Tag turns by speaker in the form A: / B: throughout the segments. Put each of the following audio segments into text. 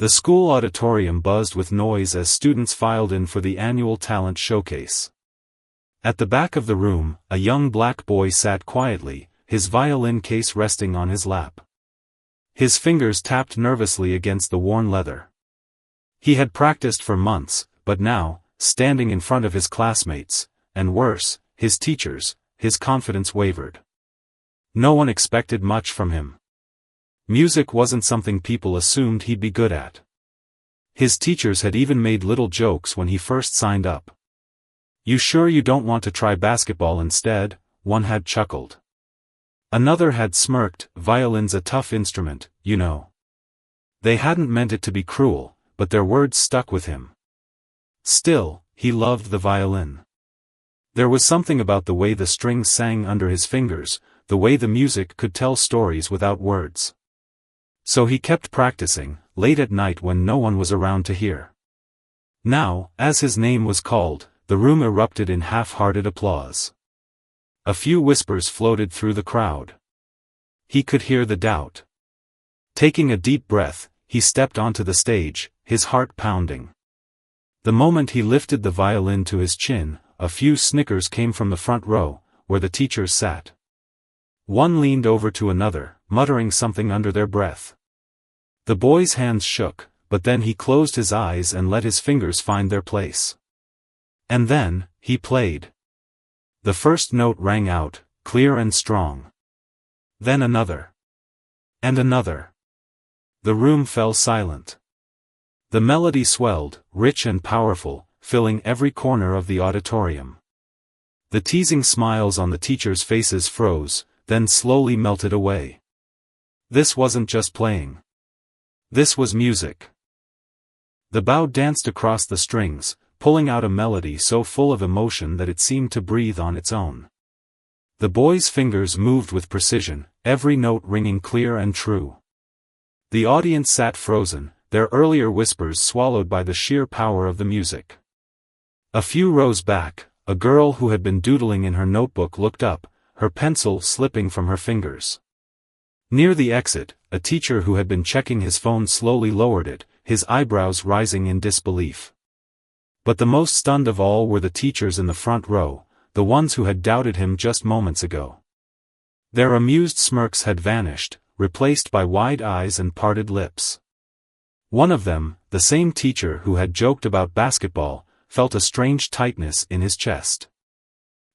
A: The school auditorium buzzed with noise as students filed in for the annual talent showcase. At the back of the room, a young black boy sat quietly, his violin case resting on his lap. His fingers tapped nervously against the worn leather. He had practiced for months, but now, standing in front of his classmates, and worse, his teachers, his confidence wavered. No one expected much from him. Music wasn't something people assumed he'd be good at. His teachers had even made little jokes when he first signed up. "You sure you don't want to try basketball instead?" one had chuckled. Another had smirked, "Violin's a tough instrument, you know." They hadn't meant it to be cruel, but their words stuck with him. Still, he loved the violin. There was something about the way the strings sang under his fingers, the way the music could tell stories without words. So he kept practicing, late at night when no one was around to hear. Now, as his name was called, the room erupted in half-hearted applause. A few whispers floated through the crowd. He could hear the doubt. Taking a deep breath, he stepped onto the stage, his heart pounding. The moment he lifted the violin to his chin, a few snickers came from the front row, where the teachers sat. One leaned over to another, muttering something under their breath. The boy's hands shook, but then he closed his eyes and let his fingers find their place. And then, he played. The first note rang out, clear and strong. Then another. And another. The room fell silent. The melody swelled, rich and powerful, filling every corner of the auditorium. The teasing smiles on the teachers' faces froze, then slowly melted away. This wasn't just playing. This was music. The bow danced across the strings, pulling out a melody so full of emotion that it seemed to breathe on its own. The boy's fingers moved with precision, every note ringing clear and true. The audience sat frozen, their earlier whispers swallowed by the sheer power of the music. A few rows back, a girl who had been doodling in her notebook looked up, her pencil slipping from her fingers. Near the exit, a teacher who had been checking his phone slowly lowered it, his eyebrows rising in disbelief. But the most stunned of all were the teachers in the front row, the ones who had doubted him just moments ago. Their amused smirks had vanished, replaced by wide eyes and parted lips. One of them, the same teacher who had joked about basketball, felt a strange tightness in his chest.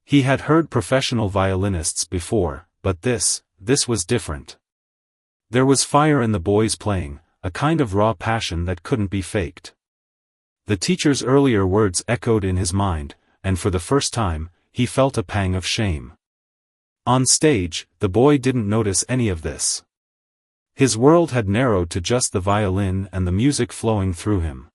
A: He had heard professional violinists before, but this was different. There was fire in the boy's playing, a kind of raw passion that couldn't be faked. The teacher's earlier words echoed in his mind, and for the first time, he felt a pang of shame. On stage, the boy didn't notice any of this. His world had narrowed to just the violin and the music flowing through him.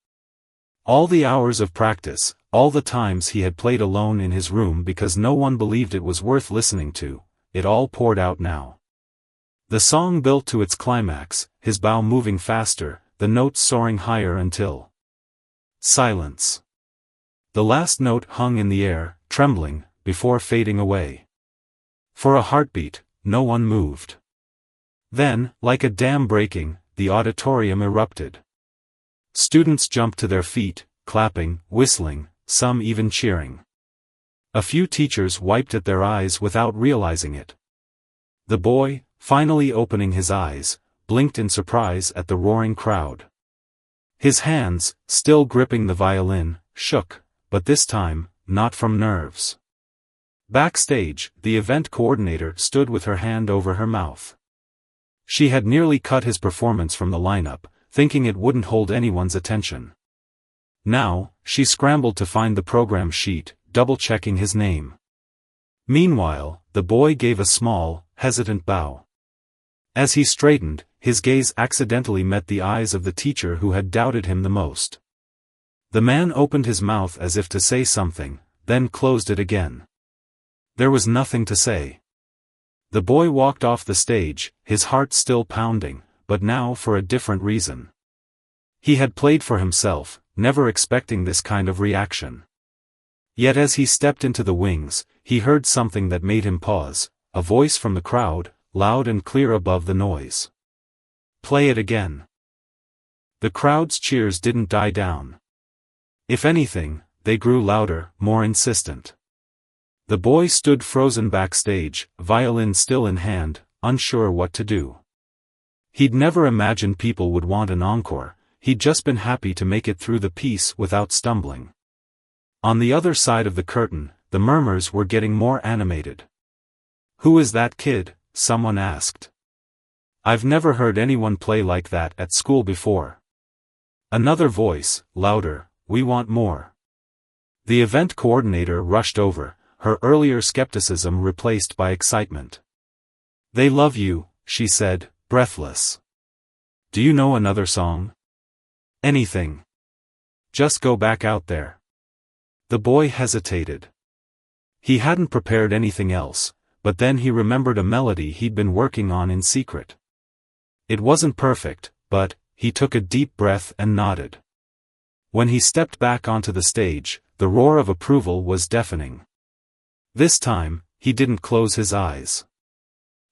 A: All the hours of practice, all the times he had played alone in his room because no one believed it was worth listening to, it all poured out now. The song built to its climax, his bow moving faster, the notes soaring higher until silence. The last note hung in the air, trembling, before fading away. For a heartbeat, no one moved. Then, like a dam breaking, the auditorium erupted. Students jumped to their feet, clapping, whistling, some even cheering. A few teachers wiped at their eyes without realizing it. The boy, finally opening his eyes, blinked in surprise at the roaring crowd. His hands, still gripping the violin, shook, but this time, not from nerves. Backstage, the event coordinator stood with her hand over her mouth. She had nearly cut his performance from the lineup, thinking it wouldn't hold anyone's attention. Now, she scrambled to find the program sheet, double-checking his name. Meanwhile, the boy gave a small, hesitant bow. As he straightened, his gaze accidentally met the eyes of the teacher who had doubted him the most. The man opened his mouth as if to say something, then closed it again. There was nothing to say. The boy walked off the stage, his heart still pounding, but now for a different reason. He had played for himself, never expecting this kind of reaction. Yet as he stepped into the wings, he heard something that made him pause, a voice from the crowd, loud and clear above the noise. "Play it again." The crowd's cheers didn't die down. If anything, they grew louder, more insistent. The boy stood frozen backstage, violin still in hand, unsure what to do. He'd never imagined people would want an encore, he'd just been happy to make it through the piece without stumbling. On the other side of the curtain, the murmurs were getting more animated. "Who is that kid?" someone asked. "I've never heard anyone play like that at school before." Another voice, louder, "We want more." The event coordinator rushed over, her earlier skepticism replaced by excitement. "They love you," she said, breathless. "Do you know another song? Anything. Just go back out there." The boy hesitated. He hadn't prepared anything else, but then he remembered a melody he'd been working on in secret. It wasn't perfect, but he took a deep breath and nodded. When he stepped back onto the stage, the roar of approval was deafening. This time, he didn't close his eyes.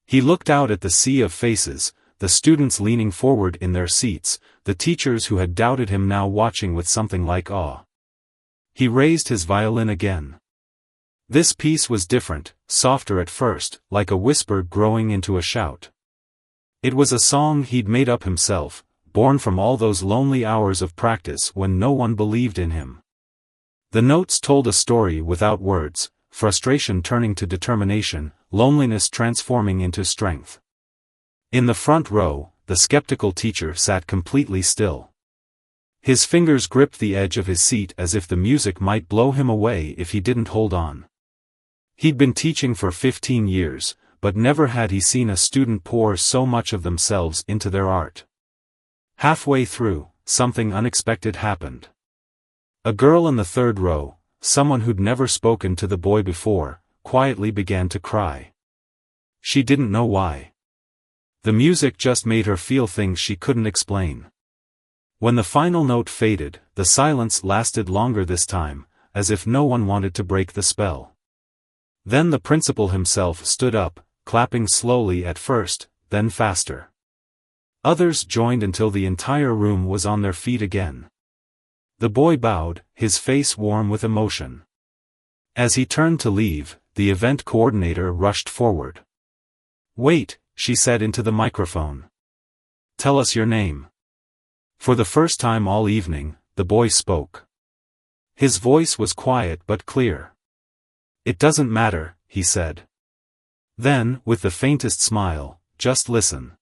A: He looked out at the sea of faces, the students leaning forward in their seats, the teachers who had doubted him now watching with something like awe. He raised his violin again. This piece was different, softer at first, like a whisper growing into a shout. It was a song he'd made up himself, born from all those lonely hours of practice when no one believed in him. The notes told a story without words, frustration turning to determination, loneliness transforming into strength. In the front row, the skeptical teacher sat completely still. His fingers gripped the edge of his seat as if the music might blow him away if he didn't hold on. He'd been teaching for 15 years, but never had he seen a student pour so much of themselves into their art. Halfway through, something unexpected happened. A girl in the third row, someone who'd never spoken to the boy before, quietly began to cry. She didn't know why. The music just made her feel things she couldn't explain. When the final note faded, the silence lasted longer this time, as if no one wanted to break the spell. Then the principal himself stood up, clapping slowly at first, then faster. Others joined until the entire room was on their feet again. The boy bowed, his face warm with emotion. As he turned to leave, the event coordinator rushed forward. "Wait," she said into the microphone. "Tell us your name." For the first time all evening, the boy spoke. His voice was quiet but clear. "It doesn't matter," he said. Then, with the faintest smile, "Just listen."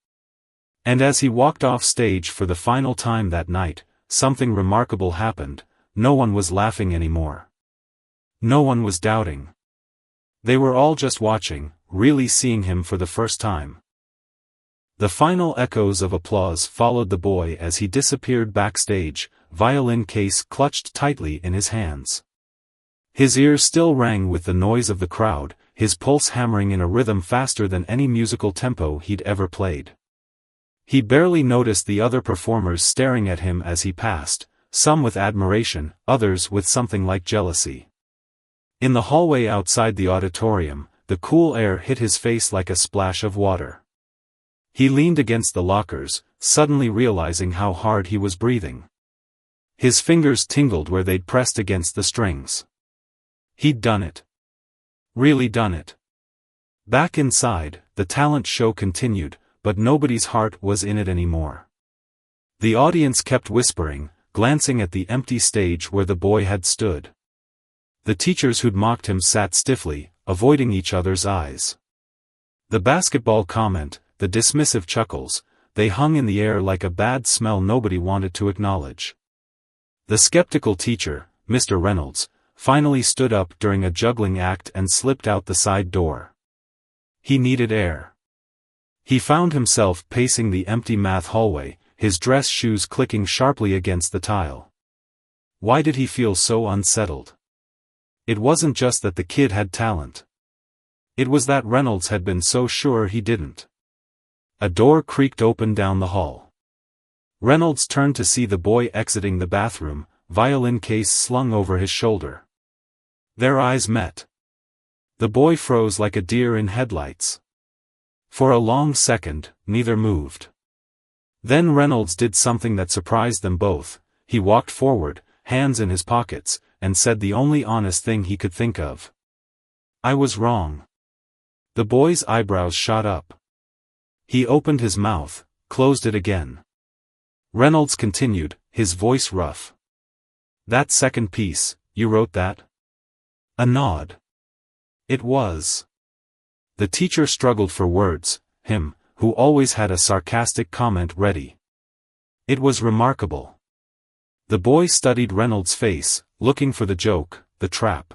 A: And as he walked off stage for the final time that night, something remarkable happened. No one was laughing anymore. No one was doubting. They were all just watching, really seeing him for the first time. The final echoes of applause followed the boy as he disappeared backstage, violin case clutched tightly in his hands. His ears still rang with the noise of the crowd, his pulse hammering in a rhythm faster than any musical tempo he'd ever played. He barely noticed the other performers staring at him as he passed, some with admiration, others with something like jealousy. In the hallway outside the auditorium, the cool air hit his face like a splash of water. He leaned against the lockers, suddenly realizing how hard he was breathing. His fingers tingled where they'd pressed against the strings. He'd done it. Really done it. Back inside, the talent show continued, but nobody's heart was in it anymore. The audience kept whispering, glancing at the empty stage where the boy had stood. The teachers who'd mocked him sat stiffly, avoiding each other's eyes. The basketball comment, the dismissive chuckles, they hung in the air like a bad smell nobody wanted to acknowledge. The skeptical teacher, Mr. Reynolds, finally stood up during a juggling act and slipped out the side door. He needed air. He found himself pacing the empty math hallway, his dress shoes clicking sharply against the tile. Why did he feel so unsettled? It wasn't just that the kid had talent. It was that Reynolds had been so sure he didn't. A door creaked open down the hall. Reynolds turned to see the boy exiting the bathroom, violin case slung over his shoulder. Their eyes met. The boy froze like a deer in headlights. For a long second, neither moved. Then Reynolds did something that surprised them both. He walked forward, hands in his pockets, and said the only honest thing he could think of. "I was wrong." The boy's eyebrows shot up. He opened his mouth, closed it again. Reynolds continued, his voice rough. "That second piece, you wrote that?" A nod. "It was." The teacher struggled for words, him, who always had a sarcastic comment ready. "It was remarkable." The boy studied Reynolds' face, looking for the joke, the trap.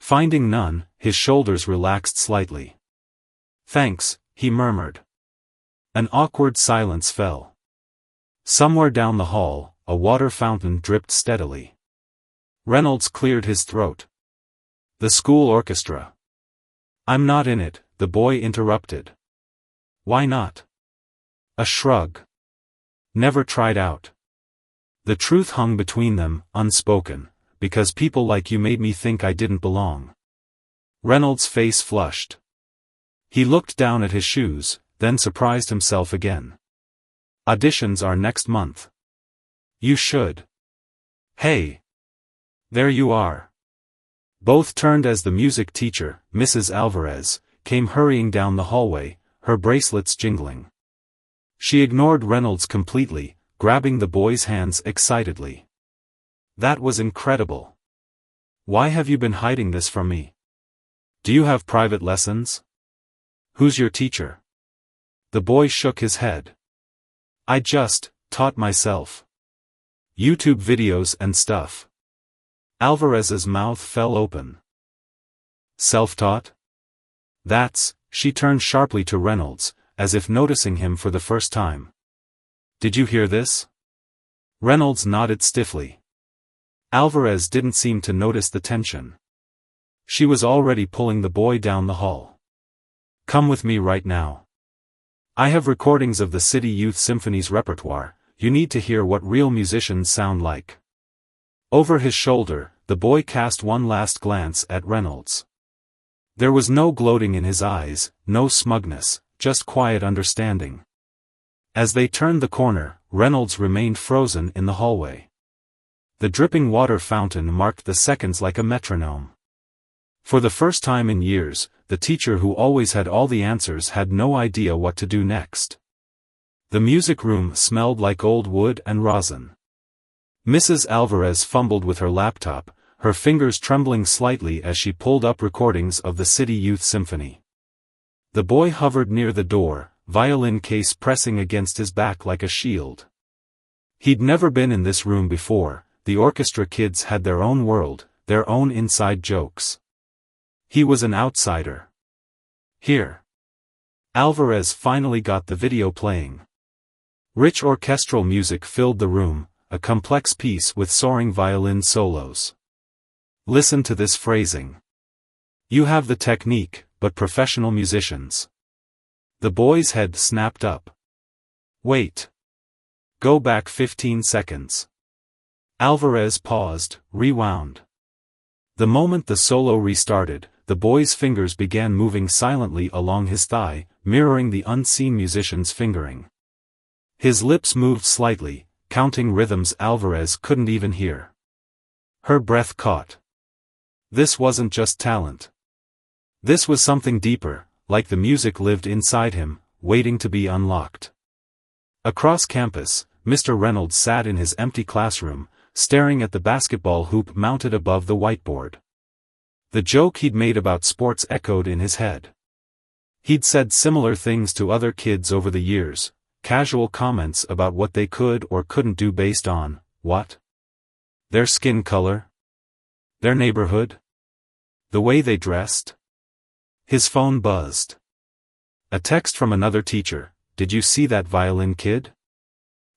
A: Finding none, his shoulders relaxed slightly. "Thanks," he murmured. An awkward silence fell. Somewhere down the hall, a water fountain dripped steadily. Reynolds cleared his throat. "The school orchestra." "I'm not in it," the boy interrupted. "Why not?" A shrug. "Never tried out." The truth hung between them, unspoken, "Because people like you made me think I didn't belong." Reynolds' face flushed. He looked down at his shoes, then surprised himself again. "Auditions are next month. You should." "Hey! There you are." Both turned as the music teacher, Mrs. Alvarez, came hurrying down the hallway, her bracelets jingling. She ignored Reynolds completely, grabbing the boy's hands excitedly. "That was incredible. Why have you been hiding this from me? Do you have private lessons? Who's your teacher?" The boy shook his head. "I just taught myself. YouTube videos and stuff." Alvarez's mouth fell open. "Self-taught? That's..." She turned sharply to Reynolds, as if noticing him for the first time. "Did you hear this?" Reynolds nodded stiffly. Alvarez didn't seem to notice the tension. She was already pulling the boy down the hall. "Come with me right now. I have recordings of the City Youth Symphony's repertoire. You need to hear what real musicians sound like." Over his shoulder, the boy cast one last glance at Reynolds. There was no gloating in his eyes, no smugness, just quiet understanding. As they turned the corner, Reynolds remained frozen in the hallway. The dripping water fountain marked the seconds like a metronome. For the first time in years, the teacher who always had all the answers had no idea what to do next. The music room smelled like old wood and rosin. Mrs. Alvarez fumbled with her laptop, her fingers trembling slightly as she pulled up recordings of the City Youth Symphony. The boy hovered near the door, violin case pressing against his back like a shield. He'd never been in this room before. The orchestra kids had their own world, their own inside jokes. He was an outsider. "Here." Alvarez finally got the video playing. Rich orchestral music filled the room, a complex piece with soaring violin solos. "Listen to this phrasing. You have the technique, but professional musicians." The boy's head snapped up. "Wait. Go back 15 seconds. Alvarez paused, rewound. The moment the solo restarted, the boy's fingers began moving silently along his thigh, mirroring the unseen musician's fingering. His lips moved slightly, counting rhythms Alvarez couldn't even hear. Her breath caught. This wasn't just talent. This was something deeper, like the music lived inside him, waiting to be unlocked. Across campus, Mr. Reynolds sat in his empty classroom, staring at the basketball hoop mounted above the whiteboard. The joke he'd made about sports echoed in his head. He'd said similar things to other kids over the years, casual comments about what they could or couldn't do based on, what? Their skin color? Their neighborhood? The way they dressed? His phone buzzed. A text from another teacher: "Did you see that violin kid?"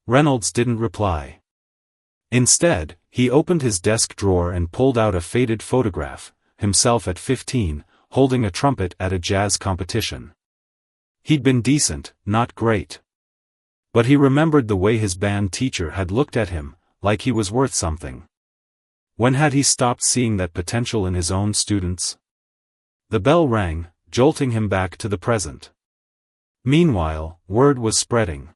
A: Reynolds didn't reply. Instead, he opened his desk drawer and pulled out a faded photograph, himself at 15, holding a trumpet at a jazz competition. He'd been decent, not great. But he remembered the way his band teacher had looked at him, like he was worth something. When had he stopped seeing that potential in his own students? The bell rang, jolting him back to the present. Meanwhile, word was spreading.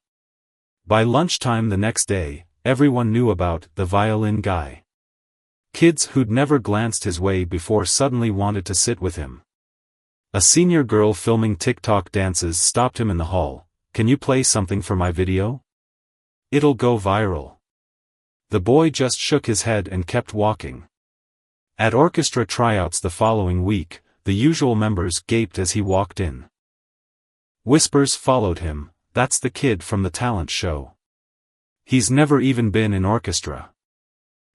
A: By lunchtime the next day, everyone knew about the violin guy. Kids who'd never glanced his way before suddenly wanted to sit with him. A senior girl filming TikTok dances stopped him in the hall. "Can you play something for my video? It'll go viral." The boy just shook his head and kept walking. At orchestra tryouts the following week, the usual members gaped as he walked in. Whispers followed him, "That's the kid from the talent show. He's never even been in orchestra."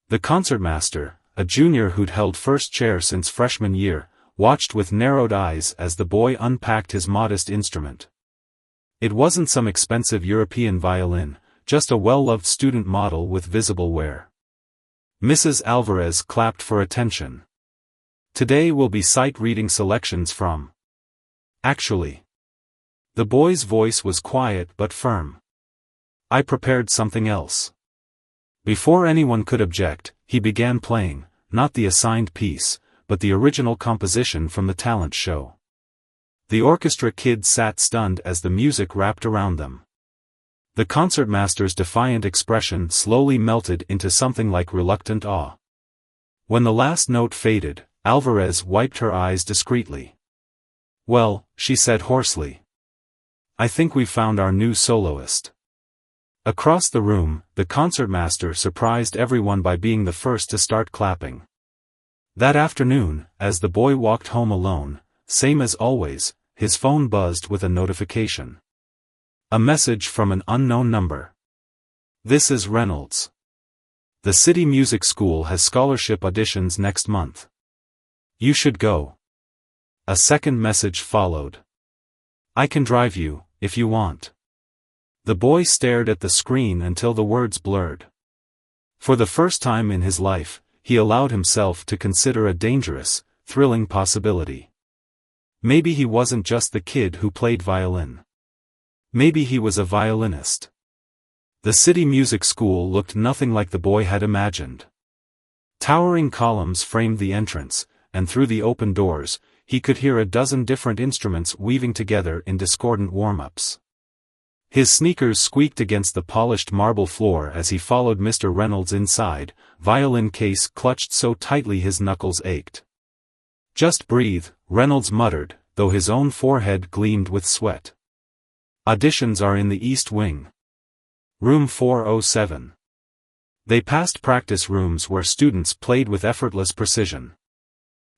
A: The concertmaster, a junior who'd held first chair since freshman year, watched with narrowed eyes as the boy unpacked his modest instrument. It wasn't some expensive European violin, just a well-loved student model with visible wear. Mrs. Alvarez clapped for attention. "Today will be sight-reading selections from..." "Actually..." The boy's voice was quiet but firm. "I prepared something else." Before anyone could object, he began playing, not the assigned piece, but the original composition from the talent show. The orchestra kids sat stunned as the music wrapped around them. The concertmaster's defiant expression slowly melted into something like reluctant awe. When the last note faded, Alvarez wiped her eyes discreetly. "Well," she said hoarsely, "I think we've found our new soloist." Across the room, the concertmaster surprised everyone by being the first to start clapping. That afternoon, as the boy walked home alone, same as always, his phone buzzed with a notification. A message from an unknown number. "This is Reynolds. The City Music School has scholarship auditions next month. You should go." A second message followed. "I can drive you, if you want." The boy stared at the screen until the words blurred. For the first time in his life, he allowed himself to consider a dangerous, thrilling possibility. Maybe he wasn't just the kid who played violin. Maybe he was a violinist. The City Music School looked nothing like the boy had imagined. Towering columns framed the entrance, and through the open doors, he could hear a dozen different instruments weaving together in discordant warm-ups. His sneakers squeaked against the polished marble floor as he followed Mr. Reynolds inside, violin case clutched so tightly his knuckles ached. "Just breathe," Reynolds muttered, though his own forehead gleamed with sweat. "Auditions are in the East Wing. Room 407. They passed practice rooms where students played with effortless precision.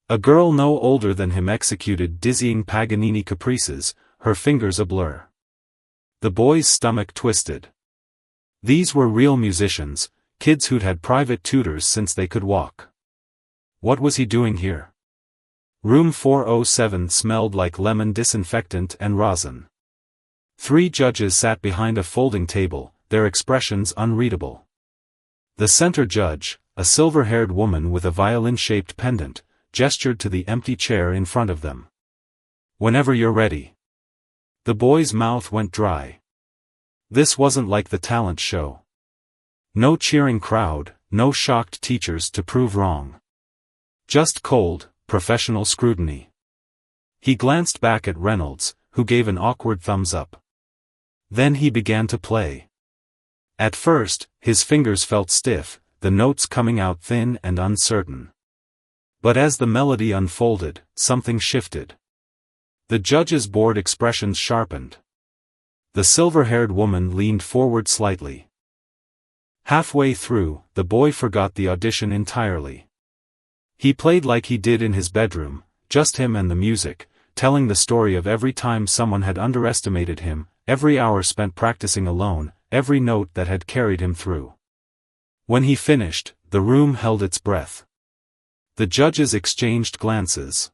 A: A girl no older than him executed dizzying Paganini caprices, her fingers a blur. The boy's stomach twisted. These were real musicians, kids who'd had private tutors since they could walk. What was he doing here? Room 407 smelled like lemon disinfectant and rosin. 3 judges sat behind a folding table, their expressions unreadable. The center judge, a silver-haired woman with a violin-shaped pendant, gestured to the empty chair in front of them. "Whenever you're ready." The boy's mouth went dry. This wasn't like the talent show. No cheering crowd, no shocked teachers to prove wrong. Just cold, professional scrutiny. He glanced back at Reynolds, who gave an awkward thumbs up. Then he began to play. At first, his fingers felt stiff, the notes coming out thin and uncertain. But as the melody unfolded, something shifted. The judge's bored expressions sharpened. The silver-haired woman leaned forward slightly. Halfway through, the boy forgot the audition entirely. He played like he did in his bedroom, just him and the music, telling the story of every time someone had underestimated him, every hour spent practicing alone, every note that had carried him through. When he finished, the room held its breath. The judges exchanged glances.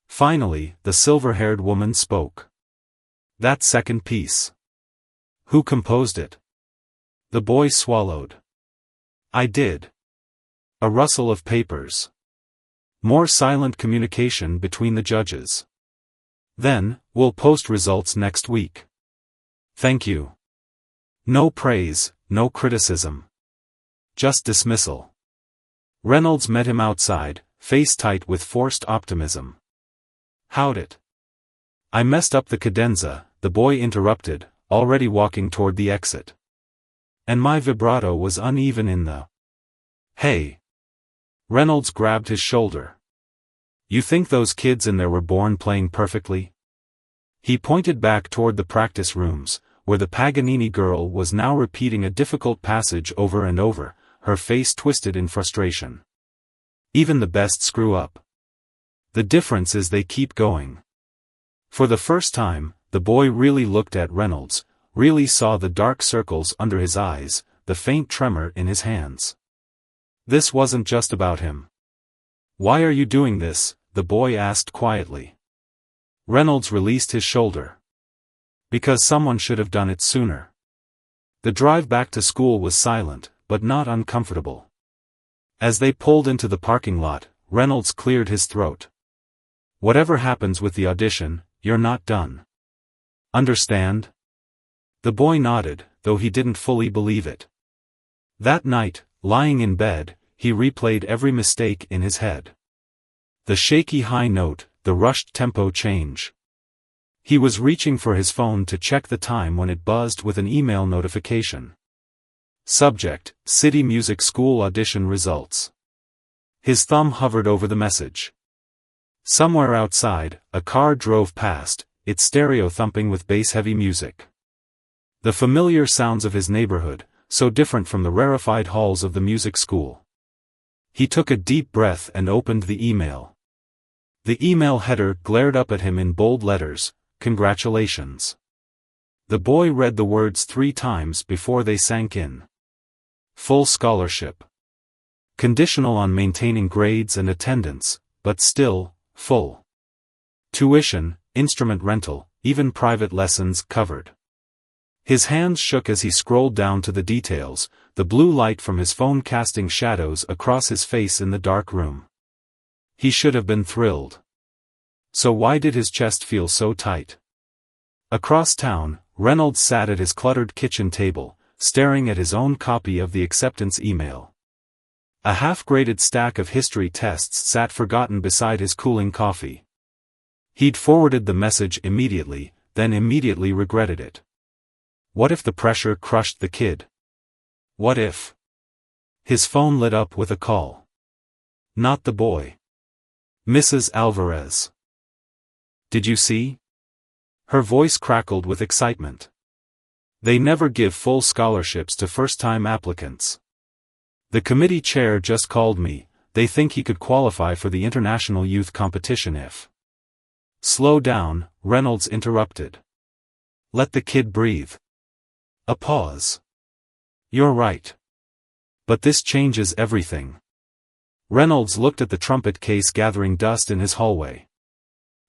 A: Finally, the silver-haired woman spoke. "That second piece. Who composed it?" The boy swallowed. "I did." A rustle of papers. More silent communication between the judges. "Then, we'll post results next week." "Thank you." No praise, no criticism. Just dismissal. Reynolds met him outside, face tight with forced optimism. "How'd it?" "I messed up the cadenza," the boy interrupted, already walking toward the exit. And my vibrato was uneven in the... Hey! Reynolds grabbed his shoulder. You think those kids in there were born playing perfectly? He pointed back toward the practice rooms, where the Paganini girl was now repeating a difficult passage over and over, her face twisted in frustration. Even the best screw up. The difference is they keep going. For the first time, the boy really looked at Reynolds, really saw the dark circles under his eyes, the faint tremor in his hands. This wasn't just about him. Why are you doing this? The boy asked quietly. Reynolds released his shoulder. Because someone should have done it sooner. The drive back to school was silent, but not uncomfortable. As they pulled into the parking lot, Reynolds cleared his throat. Whatever happens with the audition, you're not done. Understand? The boy nodded, though he didn't fully believe it. That night, lying in bed, he replayed every mistake in his head. The shaky high note, the rushed tempo change. He was reaching for his phone to check the time when it buzzed with an email notification. Subject: City Music School Audition Results. His thumb hovered over the message. Somewhere outside, a car drove past, its stereo thumping with bass-heavy music. The familiar sounds of his neighborhood, so different from the rarefied halls of the music school. He took a deep breath and opened the email. The email header glared up at him in bold letters: "Congratulations." The boy read the words 3 times before they sank in. Full scholarship. Conditional on maintaining grades and attendance, but still, full. Tuition, instrument rental, even private lessons covered. His hands shook as he scrolled down to the details, the blue light from his phone casting shadows across his face in the dark room. He should have been thrilled. So why did his chest feel so tight? Across town, Reynolds sat at his cluttered kitchen table, staring at his own copy of the acceptance email. A half-graded stack of history tests sat forgotten beside his cooling coffee. He'd forwarded the message immediately, then immediately regretted it. What if the pressure crushed the kid? What if... His phone lit up with a call. Not the boy. Mrs. Alvarez. Did you see? Her voice crackled with excitement. They never give full scholarships to first-time applicants. The committee chair just called me, they think he could qualify for the international youth competition if... Slow down, Reynolds interrupted. Let the kid breathe. A pause. You're right. But this changes everything. Reynolds looked at the trumpet case gathering dust in his hallway.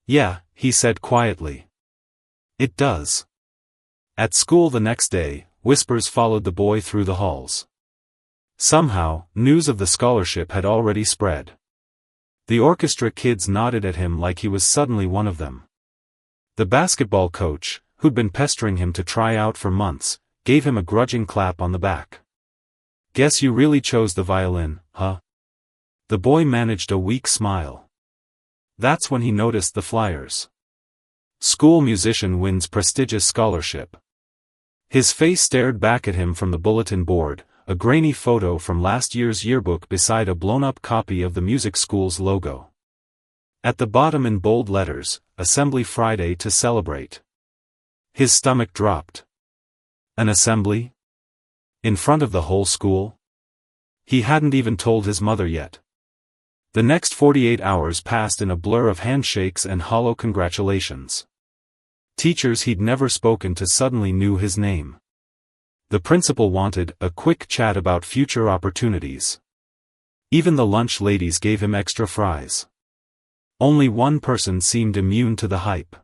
A: Yeah, he said quietly. It does. At school the next day, whispers followed the boy through the halls. Somehow, news of the scholarship had already spread. The orchestra kids nodded at him like he was suddenly one of them. The basketball coach, who'd been pestering him to try out for months, gave him a grudging clap on the back. Guess you really chose the violin, huh? The boy managed a weak smile. That's when he noticed the flyers. School musician wins prestigious scholarship. His face stared back at him from the bulletin board, a grainy photo from last year's yearbook beside a blown-up copy of the music school's logo. At the bottom in bold letters, Assembly Friday to celebrate. His stomach dropped. An assembly? In front of the whole school? He hadn't even told his mother yet. The next 48 hours passed in a blur of handshakes and hollow congratulations. Teachers he'd never spoken to suddenly knew his name. The principal wanted a quick chat about future opportunities. Even the lunch ladies gave him extra fries. Only one person seemed immune to the hype.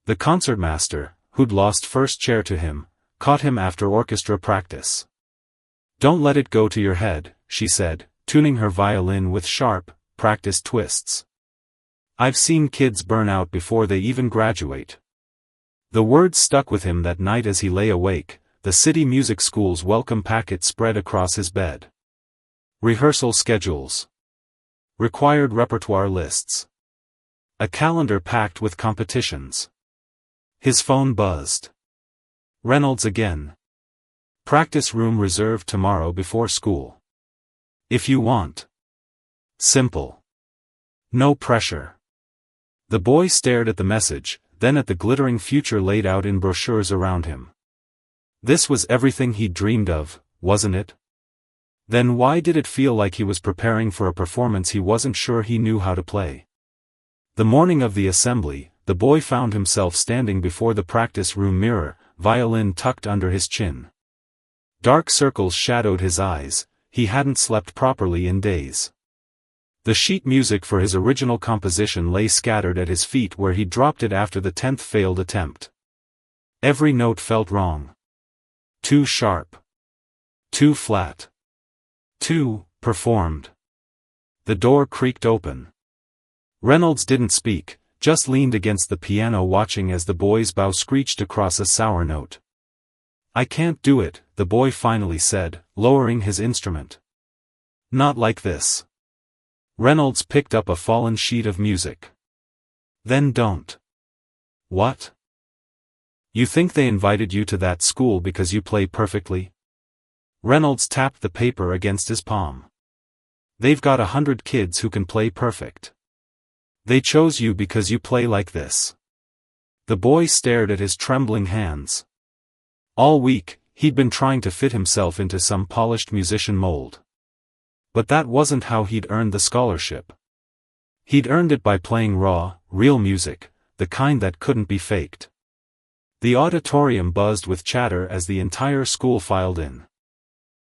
A: The concertmaster, who'd lost first chair to him, caught him after orchestra practice. Don't let it go to your head, she said, tuning her violin with sharp, practiced twists. I've seen kids burn out before they even graduate. The words stuck with him that night as he lay awake, the city music school's welcome packet spread across his bed. Rehearsal schedules. Required repertoire lists. A calendar packed with competitions. His phone buzzed. Reynolds again. Practice room reserved tomorrow before school. If you want. Simple. No pressure. The boy stared at the message, then at the glittering future laid out in brochures around him. This was everything he'd dreamed of, wasn't it? Then why did it feel like he was preparing for a performance he wasn't sure he knew how to play? The morning of the assembly, the boy found himself standing before the practice room mirror, violin tucked under his chin. Dark circles shadowed his eyes. He hadn't slept properly in days. The sheet music for his original composition lay scattered at his feet where he dropped it after the 10th failed attempt. Every note felt wrong. Too sharp. Too flat. Too performed. The door creaked open. Reynolds didn't speak, just leaned against the piano watching as the boy's bow screeched across a sour note. "I can't do it," the boy finally said, lowering his instrument. "Not like this." Reynolds picked up a fallen sheet of music. "Then don't." "What? You think they invited you to that school because you play perfectly?" Reynolds tapped the paper against his palm. "They've got 100 kids who can play perfect. They chose you because you play like this." The boy stared at his trembling hands. All week, he'd been trying to fit himself into some polished musician mold. But that wasn't how he'd earned the scholarship. He'd earned it by playing raw, real music, the kind that couldn't be faked. The auditorium buzzed with chatter as the entire school filed in.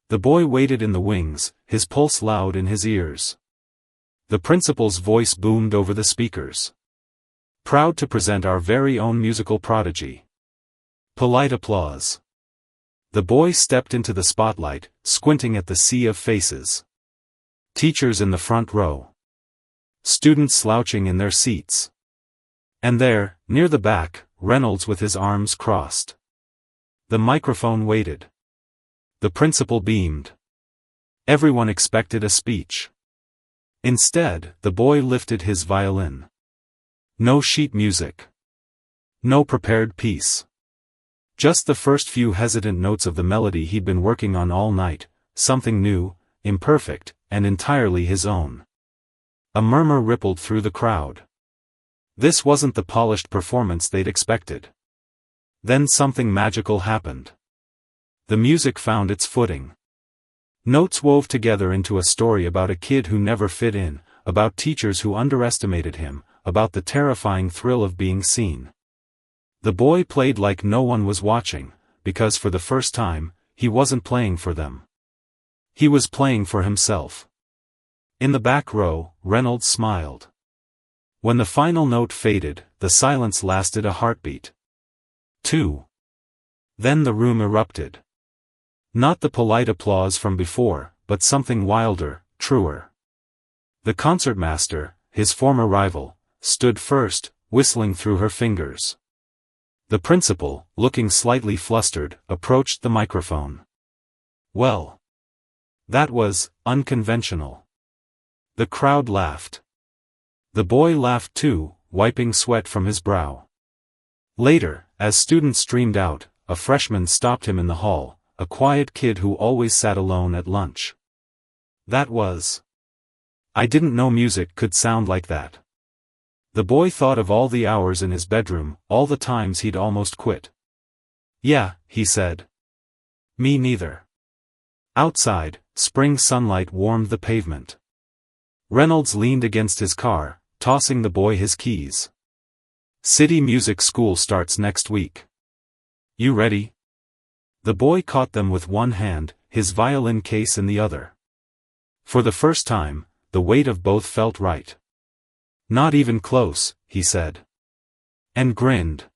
A: The boy waited in the wings, his pulse loud in his ears. The principal's voice boomed over the speakers. "Proud to present our very own musical prodigy." Polite applause. The boy stepped into the spotlight, squinting at the sea of faces. Teachers in the front row. Students slouching in their seats. And there, near the back, Reynolds with his arms crossed. The microphone waited. The principal beamed. Everyone expected a speech. Instead, the boy lifted his violin. No sheet music. No prepared piece. Just the first few hesitant notes of the melody he'd been working on all night, something new, imperfect, and entirely his own. A murmur rippled through the crowd. This wasn't the polished performance they'd expected. Then something magical happened. The music found its footing. Notes wove together into a story about a kid who never fit in, about teachers who underestimated him, about the terrifying thrill of being seen. The boy played like no one was watching, because for the first time, he wasn't playing for them. He was playing for himself. In the back row, Reynolds smiled. When the final note faded, the silence lasted a heartbeat. 2. Then the room erupted. Not the polite applause from before, but something wilder, truer. The concertmaster, his former rival, stood first, whistling through her fingers. The principal, looking slightly flustered, approached the microphone. "Well. That was unconventional." The crowd laughed. The boy laughed too, wiping sweat from his brow. Later, as students streamed out, a freshman stopped him in the hall, a quiet kid who always sat alone at lunch. "That was. I didn't know music could sound like that." The boy thought of all the hours in his bedroom, all the times he'd almost quit. "Yeah," he said. "Me neither." Outside, spring sunlight warmed the pavement. Reynolds leaned against his car, tossing the boy his keys. "City Music School starts next week. You ready?" The boy caught them with one hand, his violin case in the other. For the first time, the weight of both felt right. "Not even close," he said. And grinned.